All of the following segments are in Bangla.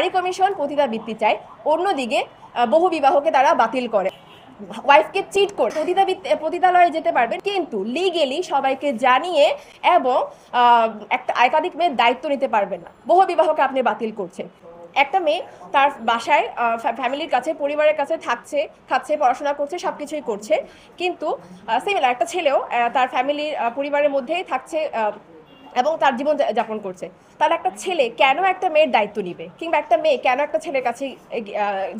নারী কমিশন পতিতাবৃত্তি চায়, অন্যদিকে বহু বিবাহকে তারা বাতিল করে। ওয়াইফকে চিট করে পতিতালয়ে যেতে পারবেন, কিন্তু লিগেলি সবাইকে জানিয়ে এবং একটা একাধিক মেয়ের দায়িত্ব নিতে পারবেন না। বহু বিবাহকে আপনি বাতিল করছেন। একটা মেয়ে তার বাসায় ফ্যামিলির কাছে, পরিবারের কাছে থাকছে, খাচ্ছে, পড়াশোনা করছে, সব কিছুই করছে, কিন্তু সিমিলার একটা ছেলেও তার ফ্যামিলির পরিবারের মধ্যেই থাকছে এবং তার জীবন যাপন করছে। তাহলে একটা ছেলে কেন একটা মেয়ের দায়িত্ব নিবে, কিংবা একটা মেয়ে কেন একটা ছেলের কাছে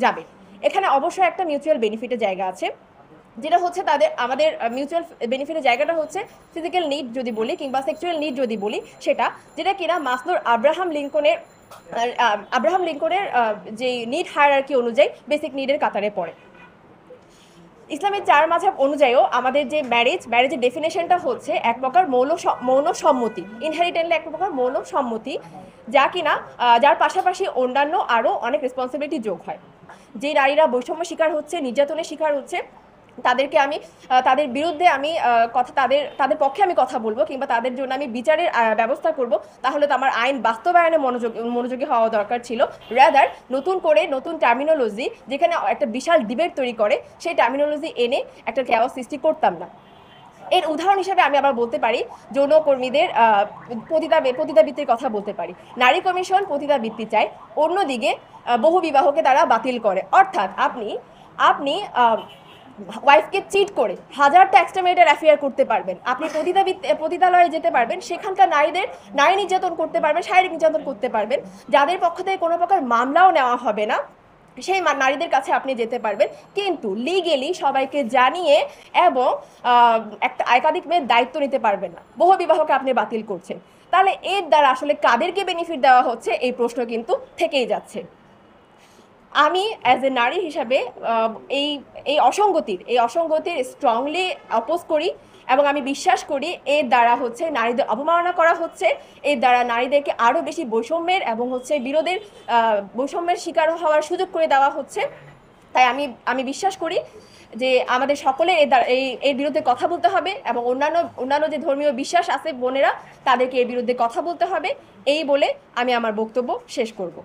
যাবে? এখানে অবশ্যই একটা মিউচুয়াল বেনিফিটের জায়গা আছে, যেটা হচ্ছে আমাদের মিউচুয়াল বেনিফিটের জায়গাটা হচ্ছে ফিজিক্যাল নিড যদি বলি, কিংবা সেক্সুয়াল নিড যদি বলি, যেটা কিনা মাসলোর আব্রাহাম লিঙ্কনের যে নিড হায়ারার্কি অনুযায়ী বেসিক নিডের কাতারে পড়ে। ইসলামের 4 মাযহাব অনুযায়ীও আমাদের যে ম্যারেজের ডেফিনেশনটা হচ্ছে এক প্রকার মৌন সম্মতি, ইনহেরিটেন্টলি এক প্রকার মৌন সম্মতি, যা কিনা যার পাশাপাশি অন্যান্য আরও অনেক রেসপন্সিবিলিটি যোগ হয়। যে নারীরা বৈষম্য শিকার হচ্ছে, নির্যাতনের শিকার হচ্ছে, তাদেরকে আমি তাদের বিরুদ্ধে আমি তাদের পক্ষে আমি কথা বলবো, কিংবা তাদের জন্য আমি বিচারের ব্যবস্থা করব, তাহলে তো আমার আইন বাস্তবায়নে মনোযোগী হওয়া দরকার ছিল। রাদার নতুন টার্মিনোলজি, যেখানে একটা বিশাল ডিবেট তৈরি করে, সেই টার্মিনোলজি এনে একটা কেওয়াস সৃষ্টি করতাম না। এর উদাহরণ হিসেবে আমি আবার বলতে পারি যৌনকর্মীদের পতিতাবৃত্তির কথা বলতে পারি। নারী কমিশন পতিতাবৃত্তি চায়, অন্যদিকে বহু বিবাহকে তারা বাতিল করে। অর্থাৎ আপনি ওয়াইফকে চিট করে হাজারটা এক্সট্রামেরিটাল অ্যাফেয়ার করতে পারবেন, আপনি পতিতালয়ে যেতে পারবেন, সেখানকার নারী নির্যাতন করতে পারবেন, শারীরিক নির্যাতন করতে পারবেন, যাদের পক্ষ থেকে কোনো প্রকার মামলাও নেওয়া হবে না, সেই নারীদের কাছে আপনি যেতে পারবেন, কিন্তু লিগেলি সবাইকে জানিয়ে এবং একটা একাধিক মেয়ের দায়িত্ব নিতে পারবেন না। বহু বিবাহকে আপনি বাতিল করছেন। তাহলে এর দ্বারা আসলে কাদেরকে বেনিফিট দেওয়া হচ্ছে, এই প্রশ্ন কিন্তু থেকেই যাচ্ছে। আমি অ্যাজ এ নারী হিসাবে এই এই অসঙ্গতির স্ট্রংলি অপোজ করি, এবং আমি বিশ্বাস করি এর দ্বারা হচ্ছে নারীদের অবমাননা করা হচ্ছে, এর দ্বারা নারীদেরকে আরও বেশি বৈষম্যের এবং বৈষম্যের শিকার হওয়ার সুযোগ করে দেওয়া হচ্ছে। তাই আমি বিশ্বাস করি যে আমাদের সকলের এর বিরুদ্ধে কথা বলতে হবে, এবং অন্যান্য যে ধর্মীয় বিশ্বাস আছে বোনেরা, তাদেরকে এর বিরুদ্ধে কথা বলতে হবে। এই বলে আমি আমার বক্তব্য শেষ করব।